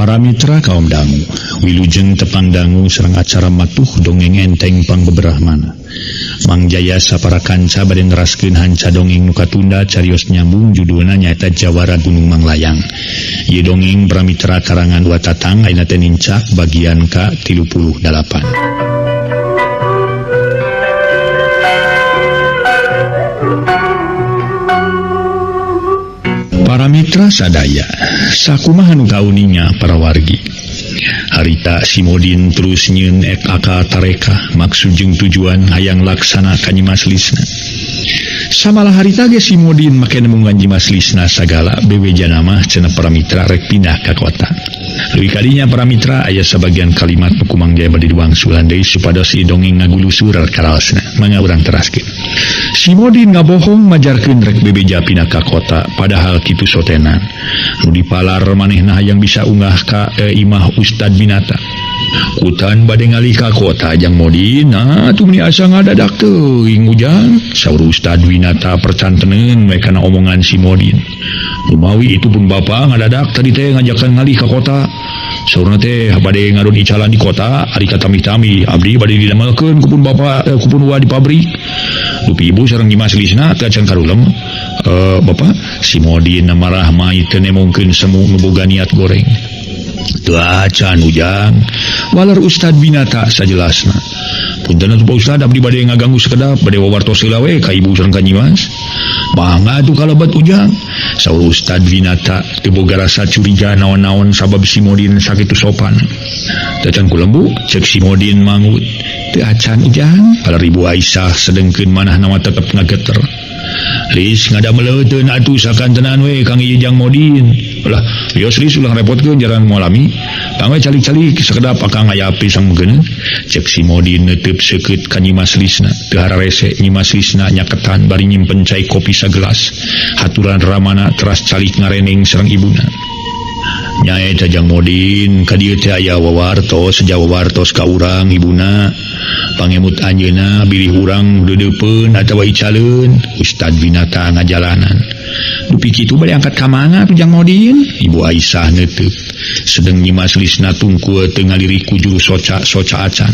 Para mitra kaum dangu, wilujeng tepang dangu serang acara matuh dongeng enteng pang beberahmana. Mang Jaya sapara kanca bade neraskeun hanca dongeng nu katunda carios nyambung judulna nyaeta Jawara Gunung Manglayang. Ieu dongeng pramitra karangan dua tatang ayeuna teh nincak bagian ka-38. Para mitra sadaya, sakumaha nu kauninya para wargi. Harita si Modin terus nyieun aka tareka maksud jeung tujuan hayang laksana ka Nyimas Lisna. Samalah harita ge si Modin make nemungan Nyimas Lisna sagala bewejana mah cenah para mitra rek pindah ka kota. Leuwih kadinya para mitra aya sabagian kalimat nu kumang Jaya bade diwangsulan deui supados ieu dongeng ngagulusur karaosna. Mangga urang teraskeun. Si Modin ngabohong majarkeun rek bebeja pindah ka kota padahal kitu sotenan. Nu dipalar manehna hayang bisa unggah ka imah Ustad Binata. Kutan bade ngalih ka kota Jang Modin, atuh meni asa ngadadak teuing ujang. Saur Ustad Binata percanteneun we kana omongan si Modin. Lumawi itu pun bapa ngadadak tadi teh ngajakan ngalih ka kota. Saurna teh bade ngadon icalan di kota, ari katami-tami abdi bade didamelkeun ku pun bapa ku pun wa di pabrik. Dupi ibu sareng Nyimas Lisna teh acan karulem. Bapak si Modin marah mai teu nemongkeun semu nu boga niat goreng. Teu acan ujang. Walar Ustad Binata sajelasna. Punten atuh Pak Ustad abdi bade ngaganggu sakedap bade wawartos heula we ka ibu sareng ka Nyimas. Mangga atuh kalebet ujang. Saur Ustad Binata teu boga rasa curiga naon-naon sabab si Modin sakitu sopan. Teu acan kulembu cek si Modin mangut. Teu acan ujang. Palar Ibu Aisyah sedengkeun manahna mah tetep ngageter. Lis ngadameleuteuan atuh sakantenan we Kang ieu Jang Modin. Ulah, lios Lis ulah repotkeun jaran moalami. Pangwe calik-calik sakedap akang aya pisang meugeun. Cek si Modin neuteub seukeut ka Nyimas Lisna. Teu hararese Nyimas Lisna nyaketan bari nyimpen cai kopi sagelas. Haturan ramana teras calik ngareneng sareng ibuna. Nyaeta Jang Modin ka dieu teh aya wawartos sajawawartos ka urang ibuna. Pangemut anjeunna bilih urang deudeupeun atawa icaleun. Ustad Binata ngajalanan. Dupi kitu bade angkat ka mana tuh Jang Modin? Ibu Aisyah neuteub. Sedeng Nyimas Lisna tungkul teu ngaliri ku juru soca acan.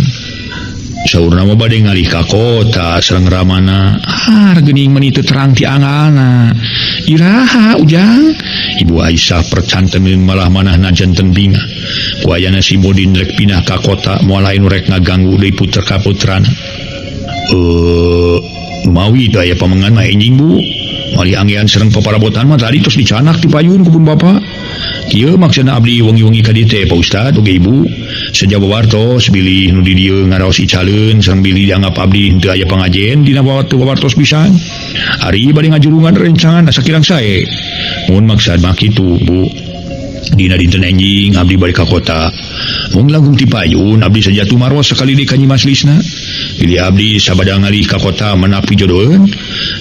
Saurna mah bade ngalih ka kota sareng ramana. Geuning meuni teu terang ti angalna. Iraha ujang? Ibu Aisyah percanteun malah manahna janten binga. Ku ayana si Modin rek pindah ka kota moal lain rek ngaganggu deui puter ka putrana. Mawi da aya pamengan mah enjing Bu. Mali anggean sareng paparabotan mah tadi tos dicanak ti payun ku pun bapa. Kieu maksudna abdi wengi-wengi ka dieu teh Pak Ustad oge Ibu. Sajawawartos bilih nu di dieu ngaraos icaleun sareng bilih dianggap abdi teu aya pangajen dina wawartos pisan. Ari bade ngajurungan rencangan asa kirang sae. Mun maksud mah kitu Bu. Dina dinten enjing abdi balik ka kota. Mung langkung ti payun abdi sajatuh maros sakali deui ka Nyimas Lisna. Pilih abdi sabada ngalih ka kota menapi jodoheun.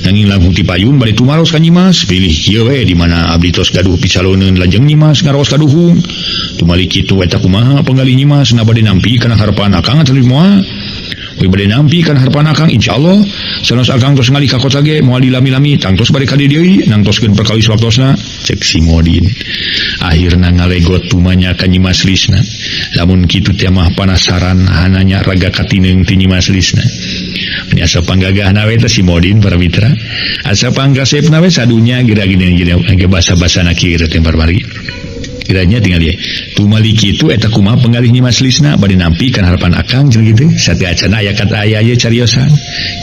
Nanging langkung ti payun bade tumaros ka Nyimas. Pilih ieu we di mana abdi tos gaduh picaloneun lajeng Nyimas ngaros kaduhung. Tumali kitu eta kumaha panggalih Nyimas na bade nampi kana harapan akang atuh moal. We bade nampi kana harapan akang insyaallah sanes akang tos ngalih ka kota ge moal dilami-lami tangtos bade ka dieu deui nangtoskeun perkawis waktosna. Cek si Modin. Akhirna ngalegot tumanya ka Nyimas Lisna. Lamun kitu teh mah panasaran hananya raga katineung ti Nyimas Lisna. Nya asa panggagahna we teh si Modin para mitra. Asa pangkasepna we sadunya gira-gira ge basa-basana kieu teh barbari. Kiranya tinggal dia. Tumali kitu eta kumaha panggalih Nyimas Lisna bade nampi kana harapan akang jeung kitu. Sate acana aya kata aya ieu cariosan.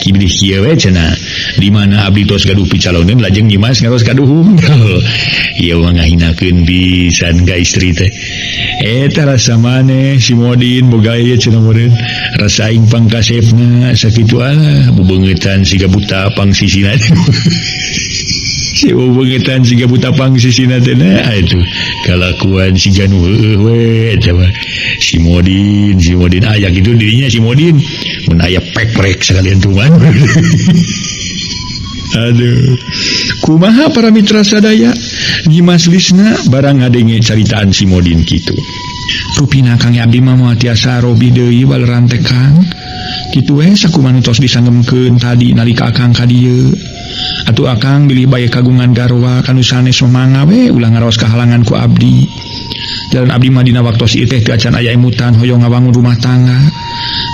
Kibilih kieu we cenah. Di mana abdi tos gaduh picaloneun lajeng Nyimas ngaros kaduhung. Ieu mah ngahinakeun pisan ka istri teh. Eta rasa maneh si Modin boga ieu cenah meureun. Rasa aing pangkasepna sakitu alah bebeungetan siga buta pangsisina. Si bebeungetan siga buta pangsisina teh nah itu kalakuan si Janu we coba si Modin aya gitu dirinya si Modin mun aya pek-pek sekalian tuan. Aduh, kumaha para mitra sadaya Nyimas Lisna barang ngadenge caritaan si Modin kitu. Rupina Kang abdi mah moal tiasa robi deui baleran teh Kang. Kitu we sakumaha tos disanggemkeun tadi nalika akang ka dieu. Atuh akang bilih bae kagungan garwa kanu sanes mangga we ulah ngaraos kahalangan ku abdi. Jalan abdi mah dina waktos ieu teh teu acan aya emutan hoyong ngabangun rumah tangga.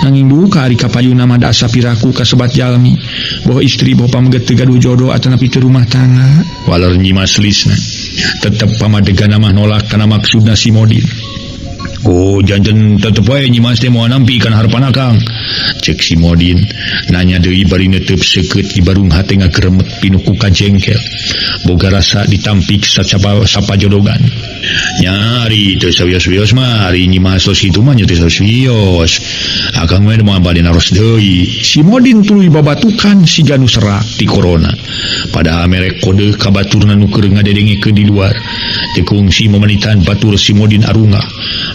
Nanging duh ka ari kapayuna mah da asa piraku kasebat jalmi, boh istri boh pamgeut teu gaduh jodoh atanapi teu rumah tangga. Waler Nyi Maslisna tetep pamadegana mah nolak kana maksudna si Modin. Oh, janjen tetep wae Nyi Mas teh moal nampi kana harapan akang. Cek si Modin nanya deui bari netep seukeut di barung hate ngageremet pinuku ka jengkel. Boga rasa ditampik sapajodogan. Nyari teu sawios-wios mah ari Nyi Mas tos kitu mah teu sawios. Akang mah moal bade naros deui. Si Modin tuluy babatukan siga nu serak ti corona. Padahal merek kode ka baturna nu keur ngadedengekeun di luar. Teu kungsi mamanitan batur si Modin arunga.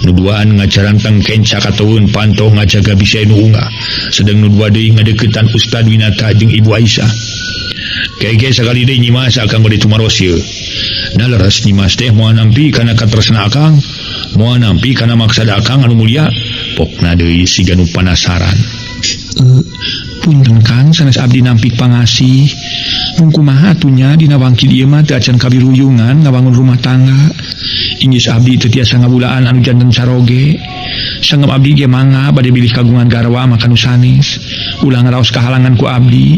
Nu duaan ngajaranteng kenca kataun panto ngajaga bisa nu unggah. Sedang nu dua deui ngadeuketan Ustad Winata jeung Ibu Aisyah. Kege sakali deui Nyi Mas akang bade tumaros ieu. Naleres Nyi Mas teh moal nampi kana katresna akang, moal nampi kana maksad akang anu mulia. Pokna deui siga nu panasaran. Punten Kang sanes abdi nampi pangasih. Mun kumaha atunya dina wangkil ieu mah teu acan kabiruyungan ngabangun rumah tangga. Inggis abdi teu tiasa ngabulaan anu janten saroge. Sanggep abdi ge mangga bade bilih kagungan garwa makan sanes. Ulah ngaraos kahalangan ku abdi.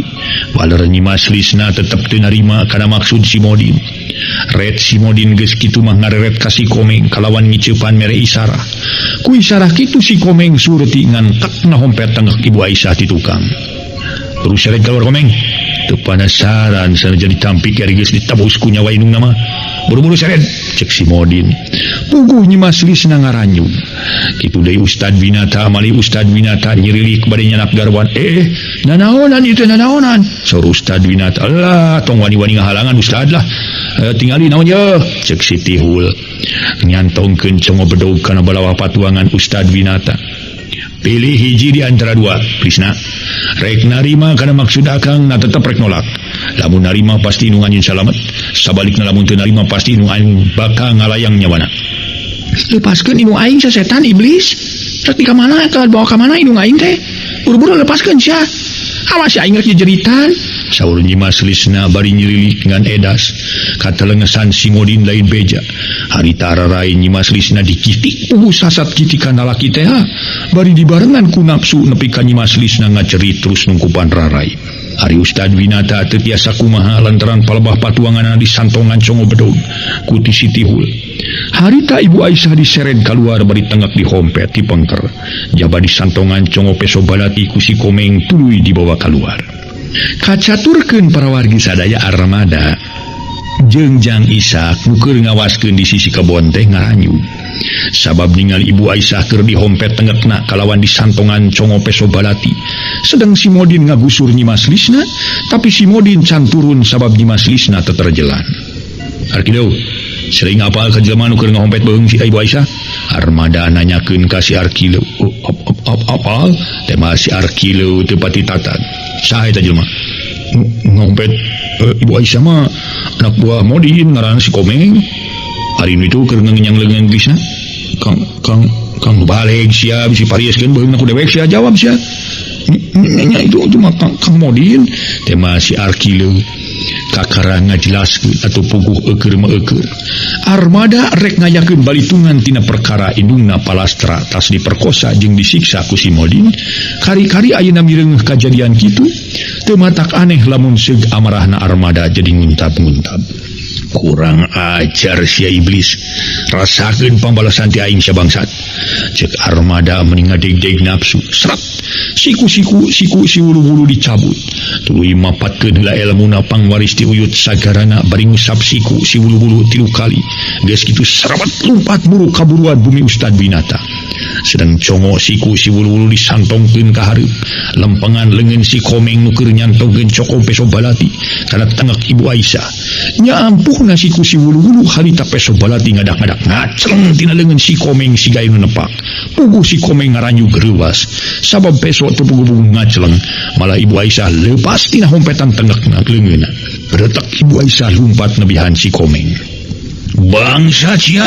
Waler Nyi Maslisna tetep teu narima kana maksud si Modin. Red si Modin geus kitu mah ngareret ka si Komeng kalawan ngiceupan mere isarah. Ku isarah kitu si Komeng surti ngantekna hompet tengah Ibu Aisyah ti tukang. Terus seret keluar Komeng. Teu panasaran sanajan ditampik ari geus ditabus ku nyawa indungna mah. Buru-buru seret cek si Modin. Puguh Nyi Maslisna ngaranjung. Kitu deui Ustad Winata mali Ustad Winata nyirilik bade nyanak garwan. Nanaonan ieu teh nanaonan? Saur Ustad Winata. Alah tong wani-wani ngahalangan Ustad lah. Tingali naon ye? Cek si Tihul. Nyantongkeun congo bedog kana balawa patuangan Ustad Winata. Pilih hiji di antara dua, Prisna. Rek narima kana maksud akang na tetep rek nolak. Lamun narima pasti nu nganjun salamet. Sabalikna lamun teu narima pasti nu aing bakal ngalayang nyawana. Lepaskeun indung aing sa setan iblis. Rek di ka mana ka bawa ka mana indung aing teh? Buru-buru lepaskeun sia. Awas aing rek jeritan. Saur Nyi Maslisna bari nyirilik ngan edas. Katelengesan si Modin lain beja. Harita ararai Nyi Maslisna dikitik sasat kitikan lalaki teh. Bari dibarengan ku nafsu nepi ka Nyi Maslisna ngacerit terus nungkupan rarai. Ari Ustad Winata teu tiasa kumaha lantaran palebah patuanganna disantongan congo bedog ku ti si Tihul. Harita Ibu Aisyah diseret keluar bari tengak dihompet ti pengker. Jaba disantongan congo peso balati ku si Komeng tuluy dibawa keluar. Kacaturkeun para wargi sadaya armada jeung Jang Ishak nu keur ngawaskeun di sisi kebon teh ngaranyu. Sabab ningali Ibu Aisyah keur dihompet tengekna kalawan disantongan congo peso balati. Sedang si Modin ngagusur Nyi Maslisna, tapi si Modin can turun sabab Nyi Maslisna teu terjelan. Arkideu, sering apal ka jelema nu keur ngahompet beung si Ibu Aisyah? Armada nanyakeun ka si Arkileu. Apal? Tema si Arkileu teu pati tatag. Saha eta jelema? Ngompet Ibu Aisyah mah anak buah Modin ngaranna si Komeng. Hari itu keur ngenyang leungeun geusna. Kang balik sia bisi parieskeun beungna ku dewek sia jawab sia. Nya itu mah Kang Modin. Tema si Arkileu kakara ngajelaskeun atuh puguh eukeur mah eukeur. Armada rek ngayakeun balitungan tina perkara indungna Palastra tas diperkosa jeung disiksa ku si Modin. Kari-kari ayeuna mireungeuh kajadian kitu teu matak aneh lamun seug amarahna Armada jadi nguntab-nguntab. Kurang ajar sia iblis. Rasakeun pambalasan ti aing sia bangsat. Cek Armada mending ngadeg-deg nafsu. Srat. Siku-siku si wulu-wulu dicabut. Tuluy mapatkeun heula ilmuna pangwaris ti uyut sagarana bari ngusap siku si wulu-wulu 3 kali. Geus kitu serabat lumpat buru kaburuan bumi Ustad Winata. Sedang congo siku si wulu-wulu disantongkeun ka hareup. Lempengan leungeun si Komeng nu keur nyantongkeun coko peso balati kana tengek Ibu Aisyah. Nya ampuhna siku si wulu-wulu harita peso balati ngadak-ngadak ngacleng tina leungeun si Komeng si gaeu nepak. Puguh si Komeng ngaranyu geruwas. Sabab peso teu puguh ngacleng, malah Ibu Aisyah leupas tina hompetan tengekna leungeunna. Beretak Ibu Aisyah lumpat nebihan si Komeng. Bangsa sia.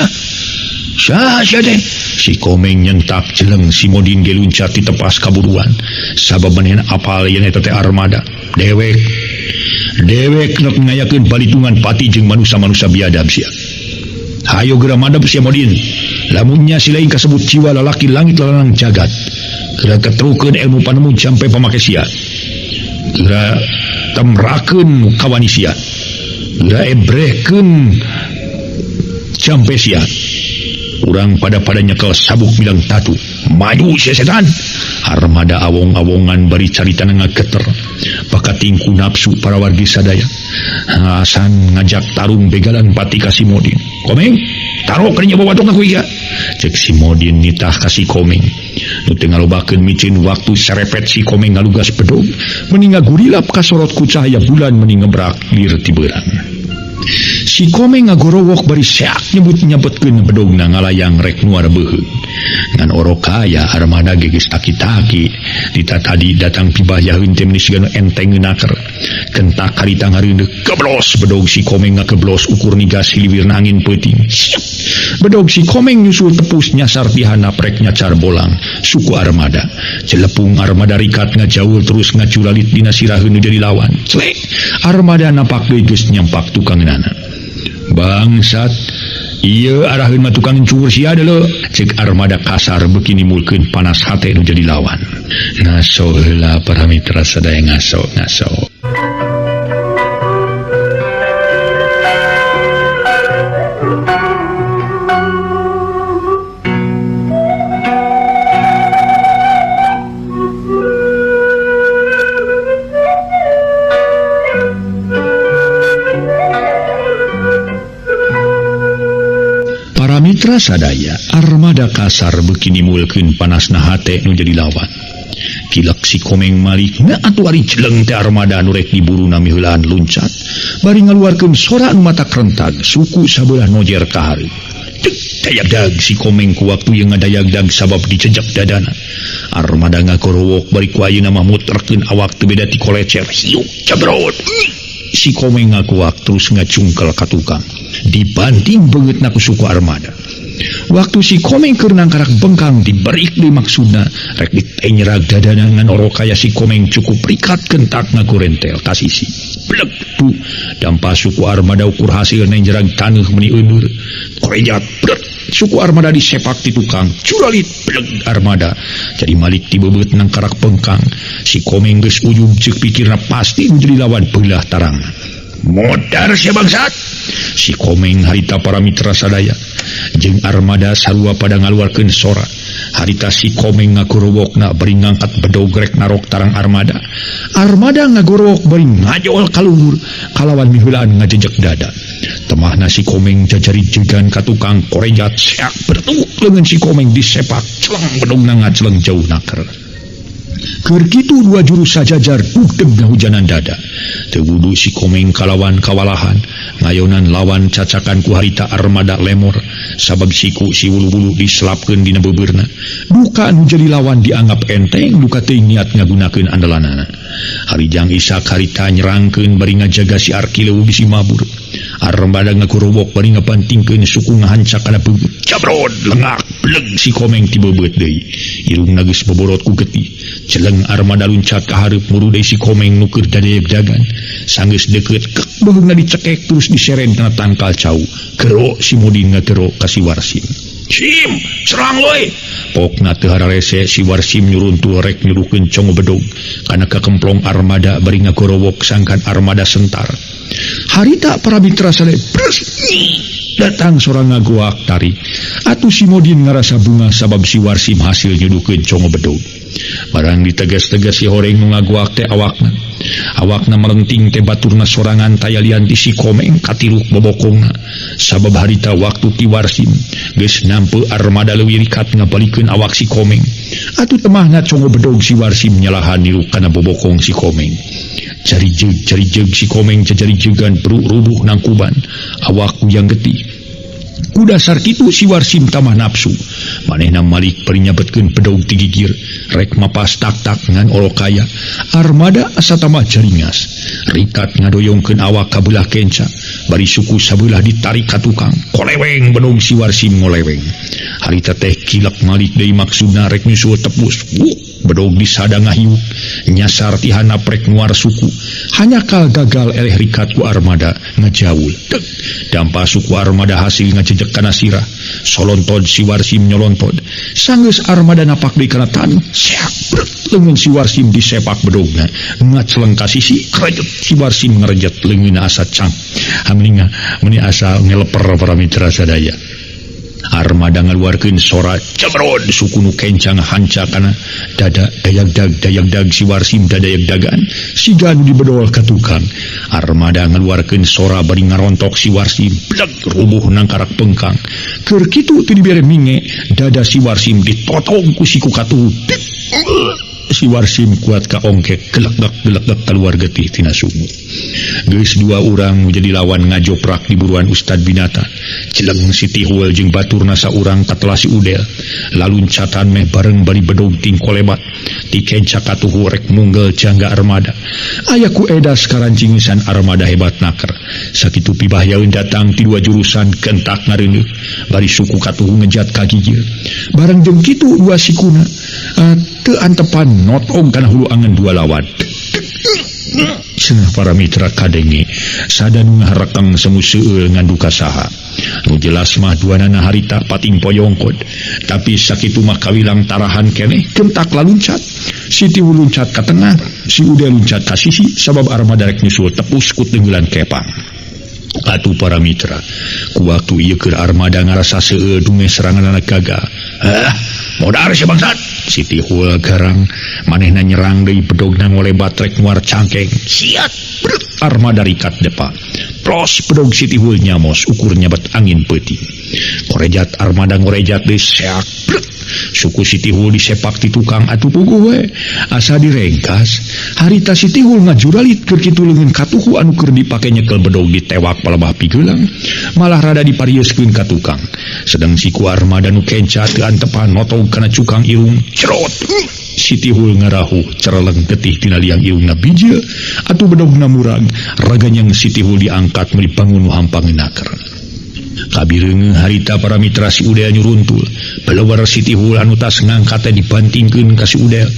Saha sia teh? Si Komeng nyentak jeleng si Modin ge luncat ti tepas kaburuan. Sabab manehna apal yen eta teh Armada. Dewek nok ngayakeun balitungan pati jeung manusia-manusia biadab sia. hayo geura madep si Modin lamunnya si lain kasebut jiwa lalaki langit lalang jagat geura ketrukeun ilmu panemu sampai pamake sia geura temrakeun kawani sia geura ebrekeun sampai sia urang pada nyekel sabuk bilang tatu maju si setan armada awong-awongan bari carita ngageter pakatingku nafsu para wargi sadaya Hasan ngajak tarung begalan pati ka si Modin Komeng taruh kadinya bawatok aku iya cek si Modin nitah ka si Komeng nu teu ngalobakeun micin waktu serepet si Komeng ngalugas bedog mending ngagurilap ka sorot ku cahaya bulan mending ngebrak lir ti beurang si Komeng ngagorowok bari seak nyebut-nyebutkeun bedogna ngalayang rek nuar beuheung ngan orokaya armada geges taki-taki dita tadi datang pibah heunteu meni sigana enteng ngeunaker kentak karita ngareundeuk keblos bedog si Komeng ngakeblos ukur nigas hiliwirna angin peuting bedog si Komeng nyusul tepus nyasar ti handap rek nyacar bolang suku armada celepung armada rikat ngajaul terus ngaculalit dina siraheun jadi lawan celek armada napak deui geus nyampak tukangeunana bangsat iya araheun mah tukang cuur sia deuleu cek armada kasar beuki nimulkeun panas hate nu jadi lawan ngaso heula para mitra sadaya ngaso mitra sadaya armada kasar beuki nimulkeun panasna hate nu jadi lawan kilak si Komeng malik atuh ari jeleng teh armada nu rek diburu nami heulaan luncat bari ngaluarkeun sora nu matak rentag suku sabelah nojer ka hareup dayagdag si Komeng ku waktu yang ngadayagdag sabab dicejak dadana armada ngakorowok bari ku ayeuna mah muterkeun awak teu beda ti kolecer hiu cabrot si Komeng ngakuak terus ngacungkel ka tukang dibanting beungeutna ku suku armada waktu si Komeng keur nangkarak bengkang diberik deui maksudna rek ditenyerag dadana ngan orokaya si Komeng cukup rikat kentak ngakurentel ka sisi blek tu dampa suku armada ukur hasil nenjerag taneuh meuni euneur korejat bret suku armada disepak ti tukang curalit blek armada jadi malik ti bebeut nangkarak bengkang si Komeng geus ujug ceuk pikirna pasti jadi lawan beulah tarang modar sia bangsat si Komeng harita para mitra sadaya jeung armada sarua pada ngaluarkeun sora harita si Komeng ngagorowokna bari ngangkat bedog rek narok tarang armada ngagorowok bari ngajol kaluhur kalawan miheulaan ngajejek dada temahna si Komeng jajari jegan ka tukang korejat seak bertuk leungeun si Komeng disepak celeng bedogna ngaceleng jauh naker keur kitu dua jurus sajajar dugdeg ngahujanan dada teu wudu si Komeng kalawan kawalahan ngayonan lawan cacakan ku harita armada lemor sabab siku si wulu-wulu diselapkeun dina beubeurna duka anu jadi lawan dianggap enteng duka teuing niat ngagunakeun andalanana harijang Ishak harita nyerangkeun bari ngajaga si Arkileu bisi mabur armada ngakurowok bari ngabantingkeun suku ngahancak kana beubeuh cabrod lengak bleg si Komeng ti beubeut deui irungna geus boborot ku getih celeng armada luncat ka hareup muru deui si Komeng nu keur dadayag-dagan sanggeus deukeut kek beheungna dicekek terus diseren kana tangkal cau gero si Modin ngagero ka si Warsim sim serang loe pokna teu hararese si Warsim nyuruntul rek nyuruhkeun congo bedog kana kakemplong armada bari ngagorowok sangkan armada sentar harita para mitra sadaya datang seorang ngagoak tari atuh si Modin ngarasa bunga sabab si Warsim hasil nyuduhkeun congo bedog barang ditegas-tegas si horeng nu ngagoak teh awakna merenting teh baturna sorangan tayalian ti si Komeng katiluk bobokongna sabab harita waktu ti Warsim geus nampeu armada leuwih rikat ngabalikeun awak si Komeng atuh temahna congo bedog si Warsim nyalahan niru kana bobokong si Komeng cari jeg si Komeng jajari jegan peruk rubuh nangkuban awak kuyang getih ku dasar kitu si Warsim tamah nafsu manehna malik bari nyabetkeun pedog ti gigir rek mapas tak-tak ngan orokaya armada asa tamah jaringas rikat ngadoyongkeun awak ka beulah kenca bari suku sabelah ditarik ka tukang koleweng bedog si Warsim ngoleweng harita teh kilak malik deui maksudna rek nyusul tepus bedog di sada ngahiuk nyasar tihana prek nuar suku hanya kal gagal eleh rikat ku armada ngajaul dampa suku armada hasil ngajejek kana sirah solontod si Warsim nyolontod sanggeus armada napak deui kana tanu seak leungeun si Warsim disepak bedogna ngaceleng ka sisi krejet si Warsim ngarejet leungeunna asa cang hamlinga meni asa ngeleper para mitra sadaya. Armada ngaluarkeun sora cebrod suku nu kencang hanca kana dada dayagdag si Warsim dadayak dagaan siga nu dibedol ka tukang. Armada ngaluarkeun sora bari ngarontok si Warsim bleg rubuh nang karak pengkang keur kitu teu dibere minge dada si Warsim ditotong ku siku katuh si Warsim kuat ka ongkek gelek-gelek keluar getih tina sumur. Geus dua urang jadi lawan ngajoprak di buruan Ustad Binata. Cileng si Tihul jeung baturna saurang katelah si Udel. Laluncatan meh bareng bari bedog ting kolebat. Ti kenca katuhu rek munggel jangga armada. Aya ku edas karancingisan armada hebat naker. Sakitu pibahyaeun datang ti dua jurusan kentak ngareuneuh. Bari suku katuhu ngejat ka gigir. Bareng jeung kitu dua sikuna teu antepan notong kana hulu angan dua lawan. Cenah para mitra kadenge sadanu ngaharekeng semu seueul nganduka saha nu jelas mah duanana harita pating poyongkod tapi sakitu mah kawilang tarahan keneh kentak laluncat si Tiwu luncat ka tengah si Ude luncat ka sisi sabab armada rek nyusul tepus ku tenggelan kepang. Atuh para mitra ku waktu ieu keur armada ngarasa seueul dunge seranganna gagal modar si bangsat si Tihul garang manehna nyerang deui bedogna ngolebat rek nguar cangkeng siat armada rikat depa plos bedog si Tihul nyamos ukur nyabet angin peuting korejat armada ngorejat deui seak suku si Tihul disepak ti tukang atuh puguh we asa direngkas harita si Tihul ngajuralit keur kitu leungeun katuhu anu keur dipake nyekel bedog ditewak palebah pigeulang malah rada diparieuskeun ka tukang sedang siku armada nu kenca teu antepan notog kana cukang irung cerot si Tihul ngarahu cereleng getih tina liang irungna bijil atuh bedogna murag raganyang si Tihul diangkat meuli bangun nu hampangeun naker. Kabireungeun harita para mitra si Udel nyuruntul beleuwer si Tihul anu tas ngangkat dibantingkeun ka si Udel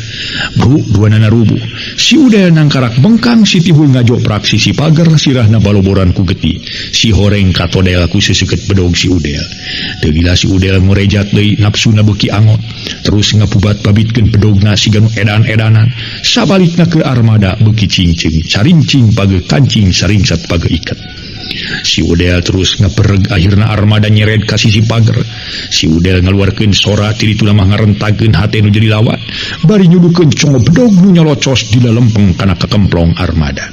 bru duanana rubuh si Udel nangkarak bengkang si Tihul ngajoprak sisi pagar sirahna baloboran ku getih si horeng katodel ku seseukeut bedog si Udel teu gila si Udel ngorejat deui nafsuna beuki angot terus ngapubat babitkeun bedogna siga nu edan-edanan sabalikna ke armada beuki cingcing carincing page kancing saringsat page iket. Si Udel terus ngapereg akhirna armada nyeret ka sisi pagar. Si Udel ngaluarkeun sora ti ditu mah ngarentageun hate nu jadi lawan. Bari nyudukeun congo bedog nu nyolocos di lempeng kana kekemplong armada.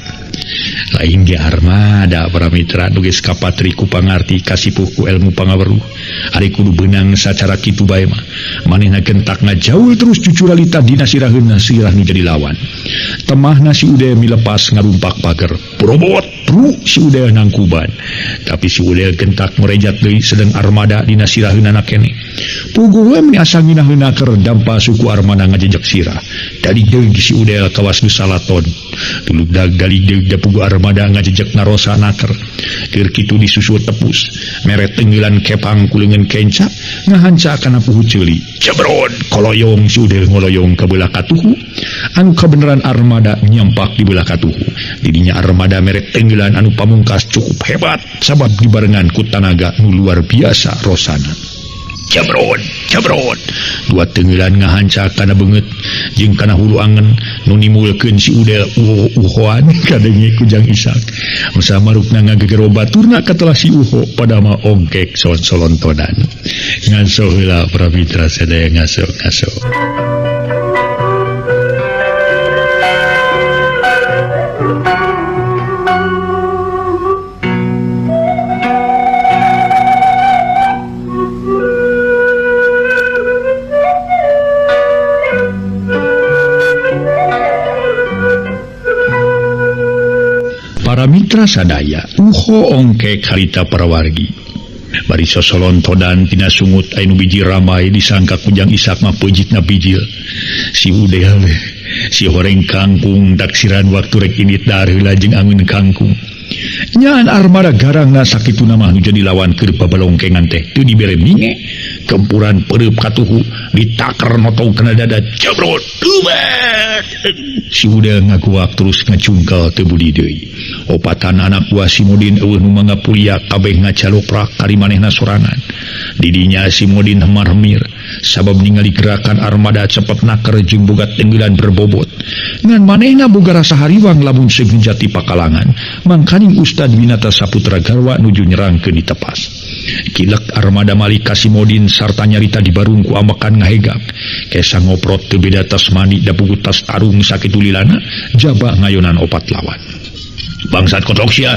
Lain ge armada para mitra nu geus kapatri ku pangarti kasipuh ku ilmu pangaweruh ari kudu beunang sacara kitu bae mah manehna gentak ngajaul terus cucuralita dina siraheunna sirah nu jadi lawan temahna si Udel milepas ngarumpak pagar probot bru si Udel nangkuban tapi si Udel gentak merejat deui sedang armada dina siraheunna keneh puguh we meni asa nginaheuna keur dampa suku armada ngajejek sirah dari deui si Udel kawas nu salaton tuluk dagali deui pugu armada ngajejek narosa naker keur kitu disusul tepus mere tenggelan kepang kuleungeun kenca ngahanca kana puhu ceuli cebrod koloyong si Udel ngoloyong ka beula katuhu anu kabeneran armada nyampak di beula katuhu didinya armada mere tenggelan anu pamungkas cukup hebat sabab dibarengan ku tanaga nu luar biasa rosana. Cebrod dua tenggelan ngahanca kana beungeut jeung kana hulu angen nu nimulkeun si Udel uhoan kadenge ku Jang Ishak masa marukna ngagegero baturna katelah si uho pada mah ongkek solontodan ngaso heula para mitra sadaya ngaso. Para mitra sadaya uho ongkek harita parawargi bari sosolontodan tina sungut anu biji ramai disangka ku Jang Ishak mah peujitna bijil si Udel si horeng kangkung daksiran waktu rek indit daheula jeung angeun kangkung nyaan armada garangna sakituna mah nu jadi lawan keur pabalongkengan teh teu dibere minge gempuran pereup katuhu ditaker notong kena dada jebrot si udah ngaguak terus ngacungkal teu budi deui. Opatan anak buah si Modin eueuh nu mangga pulia kabeh ngacaloprak kari manehna sorangan. Didinya si Modin hemar-hemir sabab ningali gerakan armada cepet naker jeung boga tenggelan berbobot. Ngan manehna boga rasa hariwang lamun seun jati pakalangan, mangkaning Ustad Winata Saputra Garwa nuju nyerangkeun ditepas. Kilek armada malik ka si Modin sarta nyarita dibarung ku amakan ngahegap. Kesa ngoprot teu beda tas mandi da puguh tas tarung sakitu lilana jaba ngayonan opat lawan. Bangsat kotok sia,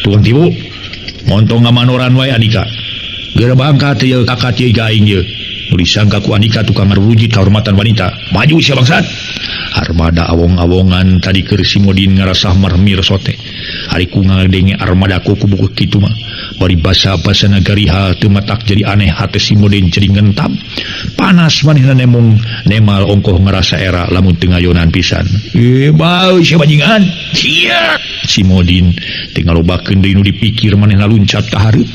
tukang tibu, montong ngamanoran wae Andika. Geura bangka teu kakak teu gaing ye. Nu disangka ku Andika tukang ngarujit kahormatan wanita. Maju sia bangsat. Armada awong-awongan tadi keur si Modin ngarasah marmir sote. Ari ku ngadenge armada ku buku kitu mah. Bari basa-basa nagariha teu matak jadi aneh hate si Modin jadi ngentam. Panas manehna nemong nemal ongkoh ngerasa era lamun teu ngayonan pisan. Bau sia bajingan. Sia si Modin teu ngalobakeun deui nu dipikir manehna luncat ka hareup.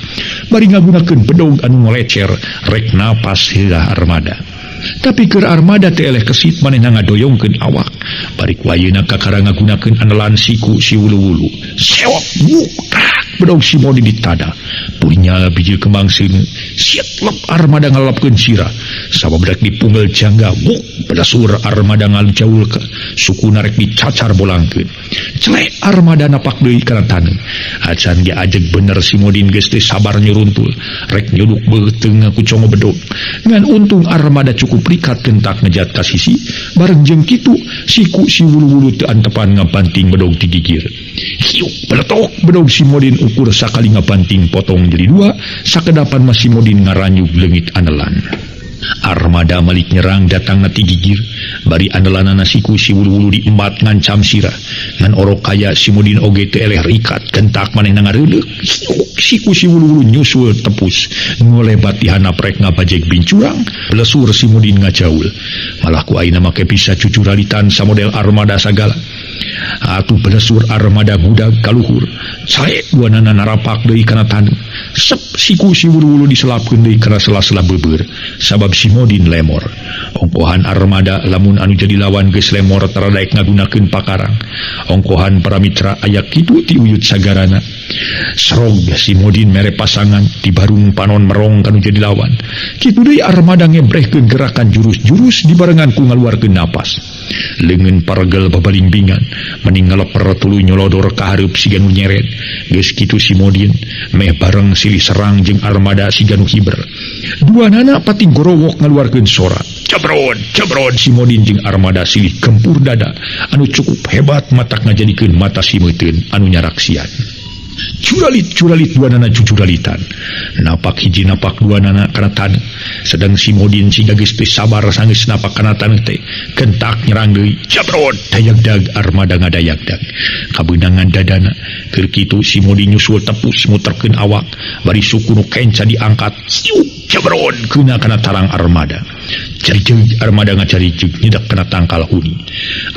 Bari ngagunakeun pedog anu ngolecer rek napas heula armada. Tapi keur armada teh eleh kesit manehna ngadoyongkeun awak. Bari ku ayeuna kakara ngagunakeun anelan siku si wulu-wulu. Sewok mukrak bedog si Modin ditada. Punya biji kembang seuneu. Siet lep armada ngalapkeun sirah. Sabab rek dipunggel jangga muk bedasur armada ngalucaul ke sukuna rek dicacar bolangkeun. Celek armada napak deui kana taneuh. Acan ge ajeg bener si Modin geus teu sabar nyuruntul. Rek nyuduk beuteung ku congo bedog. Ngan untung armada cukup rikat kentak ngejat ka sisi. Bareng jeung kitu siku si wulu-wulu teu antepan ngabanting bedog ti gigir. Hiuk beletok bedog si Modin ukur sakali ngabanting potong jadi dua. Sakedapan masih Modin ngaranyug leungit anelan. Armada malik nyerang datang ti gigir. Bari andelanana siku si wulu-wulu diembat ngancam sirah. Ngan orok kaya si Modin oge teu eleh rikat kentak manehna ngareuleuh. Siku si wulu-wulu nyusul tepus ngolebat ti handap rek ngabajeg bincurang. Belesur si Modin ngajaul. Malah ku ayeuna make bisa cucuralitan samodel armada sagala. Atuh belesur armada budak kaluhur. Sae duanana narapak deui kana taneuh. Sep siku si wulu-wulu diselapkeun deui kana sela-sela beubeur. Sabab si Modin lemor. Ongkohan armada lamun anu jadi lawan geus lemor taradaek ngagunakeun pakarang. Ongkohan para mitra aya kitu ti uyut sagarana. Serog si Modin mere pasangan di barung panon merong kanu jadi lawan. Kitu deui armada ngebrehkeun gerakan jurus-jurus dibarengan ku ngaluarkeun napas. Leungeun paregel babalimbingan mending ngaleper tuluy nyolodor ka hareup siga nu nyeret. Geus kitu si Modin meh bareng silih serang jeung armada siga nu hiber. Duanana pati gorowok ngaluarkeun sora. Cebrod si Modin jeung armada silih gempur dada anu cukup hebat matak ngajadikeun mata si meuteun anu nyaraksian. Curalit duanana cucuralitan. Napak hiji napak duanana kana taneuh. Sedang si Modin siga geus teu sabar sanggeus napak kana taneuh teh kentak nyerang deui. Cebrod dayagdag armada ngadayagdag. Kabeunangan dadana keur kitu si Modin nyusul tepus muterkeun awak. Bari suku nu kenca diangkat. Cebrod keuna kana tarang armada. Cari-cari armada ngacarijeg nyedak kana tangkal huni.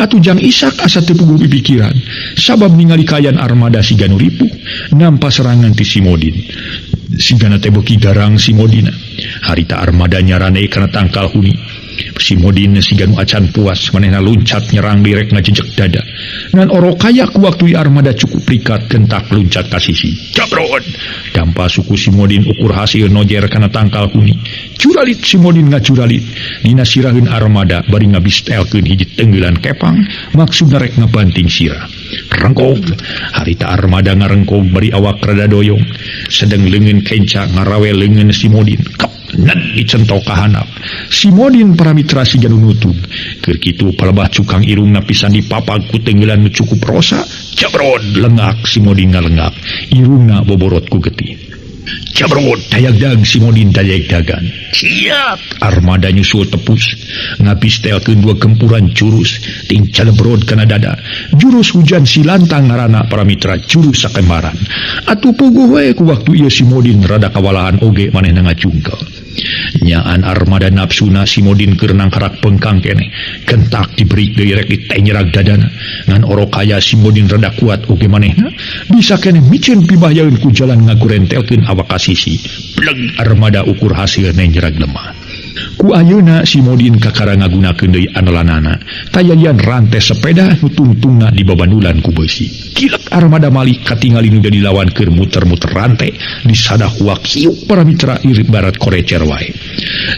Atuh jang Ishak asa teu puguh pikiran sabab ningali kayan armada siga nu ripuh nampa serangan ti si Modin. Sigana teh beuki garang si Modina. Harita armada nyarane kana tangkal huni. Si Modin siga nu acan puas manehna luncat nyerang direk ngajejeg dada. Ngan orok kaya ku waktu armada cukup rikat kentak luncat ka sisi. Cebrod. Dampa suku si Modin ukur hasil nojer kana tangkal huni. Curalit si Modin ngacuralit. Dina siraheun armada bari ngabistelkeun hiji tenggelan kepang maksudna rek ngabanting sirah. Rengkog. Harita armada ngarengkog bari awak rada doyong. Sedang leungeun kenca ngarawe leungeun si Modin. Nan dicentok ka handap. Si Modin paramitra siga nu nutug. Keur kitu palebah cukang irungna pisan dipapag ku tenggelan nu cukup rosa. Cebrod lengak si Modin ngalengak. Irungna boborot ku getih. Cebrod dayagdag si Modin dayagdagan. Siap armada nyusul tepus. Ngabistelkeun dua gempuran jurus ting calebrod kana dada. Jurus hujan silantang ngaranna paramitra jurus sakembaran. Atuh puguh we ku waktu ieu si Modin rada kawalahan oge manehna ngacungkel. nyaan armada nafsuna si Modin kerenang karak pengkang kene kentak diberi direk ditenyerag dadana ngan oro kaya si Modin rada kuat oge manehna bisa kene micen pibayaeun ku jalan ngagurentelkeun awak kasisi pleg armada ukur hasil nenjerag lemah ku ayeuna si Modin kakara ngagunakeun deui andalanana tayayan rantai sepeda nu tungtungna di babandulan ku beusi kilek armada malik katingali nu jadi lawan keur muter-muter rantai di sadah wak hiuk para mitra irit barat korecer wae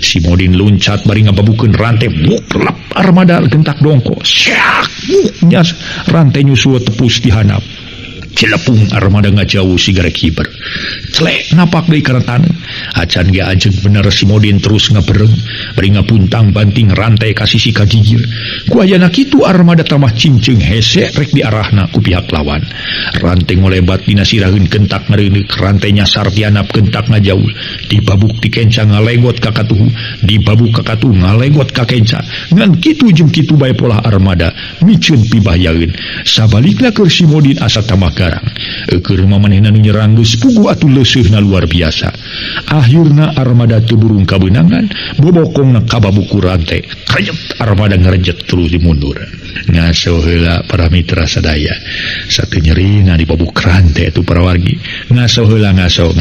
si Modin luncat bari ngababukeun rantai buklap armada gentak dongko syak nyas rantai nyusul tepus di handap Cilepung armada ngajauh si garek hiber celek napak deui kana taneuh acan ge ajeg bener si Modin terus ngabereng bari ngapuntang banting rantai ka sisi kagigir ku ayana kitu armada tamah cincing hese rek diarahna ku pihak lawan rantai ngolebat dina siraheun kentak ngareuneuh rantai nyasar dianap kentak ngajauh dibabuk ti kenca ngalegot ka katuhu dibabuk ka katuhu ngalegot ka kenca ngan kitu jeung kitu bae pola armada miceun pibayaeun sabalikna keur si Modin asa tamah garang keur mamanehna nu nyerang geus pugu atuh leuseuhna luar biasa akhirna armada teu burung kabeunangan bobokongna kababuku rantai krayet armada ngarejet terus dimundur ngaso heula para mitra sadaya satu nyerina di babuk rantai atuh para wargi ngaso heula ngaso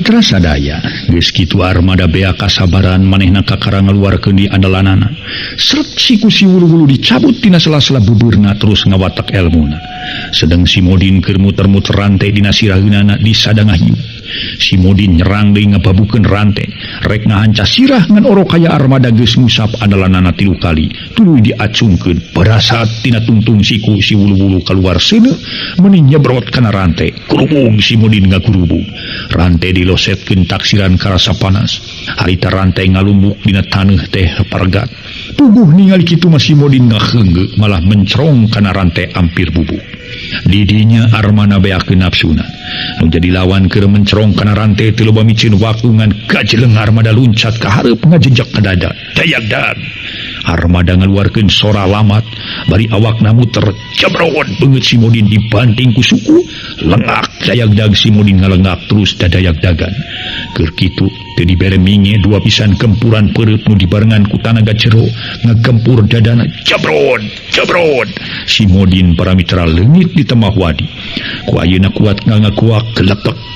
mitra sadaya geus kitu armada bea kasabaran manehna kakara ngaluarkeun di andalanana seret siku si wulu-wulu dicabut tina sela-sela buburna terus ngawatak elmuna sedang si Modin keur muter-muter rantai dina siraheunana di sadangah hiu si Modin nyerang deui ngababukeun rantai rek ngahanca sirah ngan oro kaya armada geus ngusap andalanana 3 kali tuluy diacungkeun berasat tina tungtung siku si wulu-wulu kaluar seuneu meuni nyebrot kana rantai kurubung si Modin ngagurubung rantai dilosetkeun taksiran karasa panas harita rantai ngalumbuk dina taneuh teh pargat puguh ningali kitu masih Modin ngaheungge malah mencrong kana rantai ampir bubuk didinya armana beakeun nafsuna nu jadi lawan keur mencrong kana rantai teu loba micin waktu ngan kajeleng armada luncat ka hareup ngajejak ka dada dayak armada ngaluarkeun sora lamat bari awakna muter cebrot beungeut si Modin dibanting ku suku lengak dayagdag si Modin ngalengak terus dadayak-dagan keur kitu teu dibere minge 2 pisan gempuran perut nu dibarengan ku tanaga jero ngagempur dadana cebrot si Modin para mitra leungit di temah wadi ku ayeuna kuat ngakuak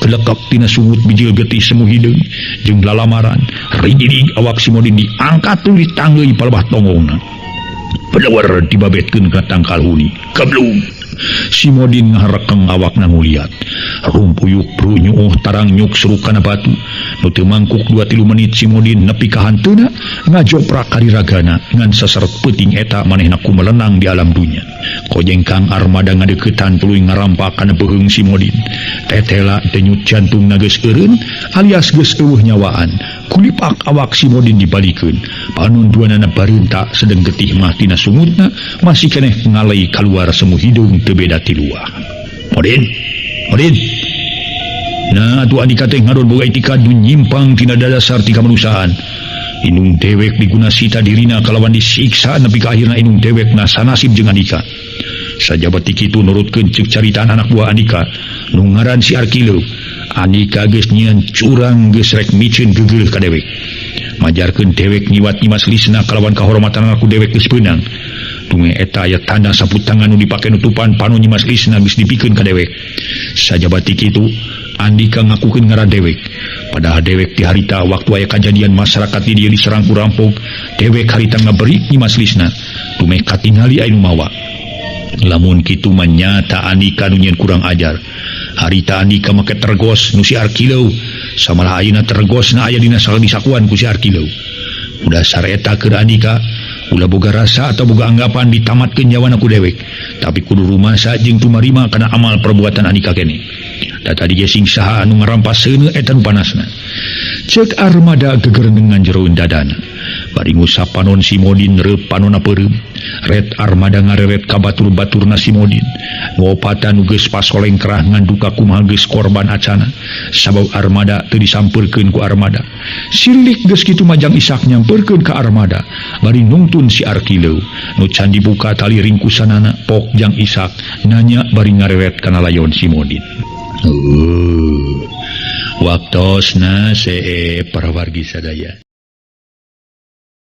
kelekep tina sungut bijil getih semu hideung jeung lalamaran rigiding awak si Modin diangkat tuluy ditanggeui palebah tongongna pedawar dibabetkeun ka tangkal huni kablung si Modin ngaharekeng awakna nguliat rumpuyuk brunyuh tarang nyuk seruk kana batu nu teu mangkuk 2-3 menit si Modin nepi ka hanteuna ngajoprak kariragana ngan saseret peuting eta manehna kumelenang di alam dunya kojengkang armada ngadeuketan tuluy ngarampak kana beheung si Modin tetela denyut jantungna geus eureun alias geus eueuh nyawaan kulipak awak si Modin dibalikeun panunduanana bareunta sedeng getih mah tina sungutna masih keneh ngalei kaluar semu hideung teu beda ti luah Modin nah atuh andika teh ngadon boga itikad nu nyimpang tina dasar ti kamanusahaan inung dewek diguna sita dirina kalawan disiksa nepi ka akhirna inung dewek na sanasib jeung andika sajabat ti kitu nurutkeun ceuk caritaan anak buah andika nu ngaran si Arkileu andika geus nyieun curang geus rek miceun geugeuh ka dewek majarkeun dewek nyiwat nyimas lisna kalawan kahormatan aku dewek geus beunang tunge eta aya tanda sapu tangan nu dipake nutupan panu nyimas lisna geus dipikeun ka dewek sajabat ti kitu andika ngakukeun ngaran dewek padahal dewek di harita waktu aya kejadian masyarakat di dieu diserang ku rampok dewek harita ngaberi nyimas lisna tumeh katingali anu mawa lamun kitu manyata andika nu nyieun kurang ajar harita andika make tergos nu si Arkileu samalah ayeuna tergosna aya dina sakuan ku si Arkileu udah sareta keur andika ulah boga rasa atau boga anggapan ditamatkeun nyawana ku dewek tapi kudu rumasa jeung tumarima kana amal perbuatan andika kene da tadi gesing saha anu ngarampas seuneu eta nu panasna ceuk armada geger dengan jeroeun dadana bari ngusap panon Simodin reup panonna peureum red armada ngareret ka batur-baturna Simodin ngopatan nu geus pasoleng kerah nganduka kumaha geus korban acana sabab armada teu disampeurkeun ku armada silik geus kitu majang Ishak nyampeurkeun ka armada bari nungtun si Arkileu nu can dibuka tali ringkusanana pok jang Ishak nanya bari ngareret kana layon Simodin. Waktosna see para wargi sadaya.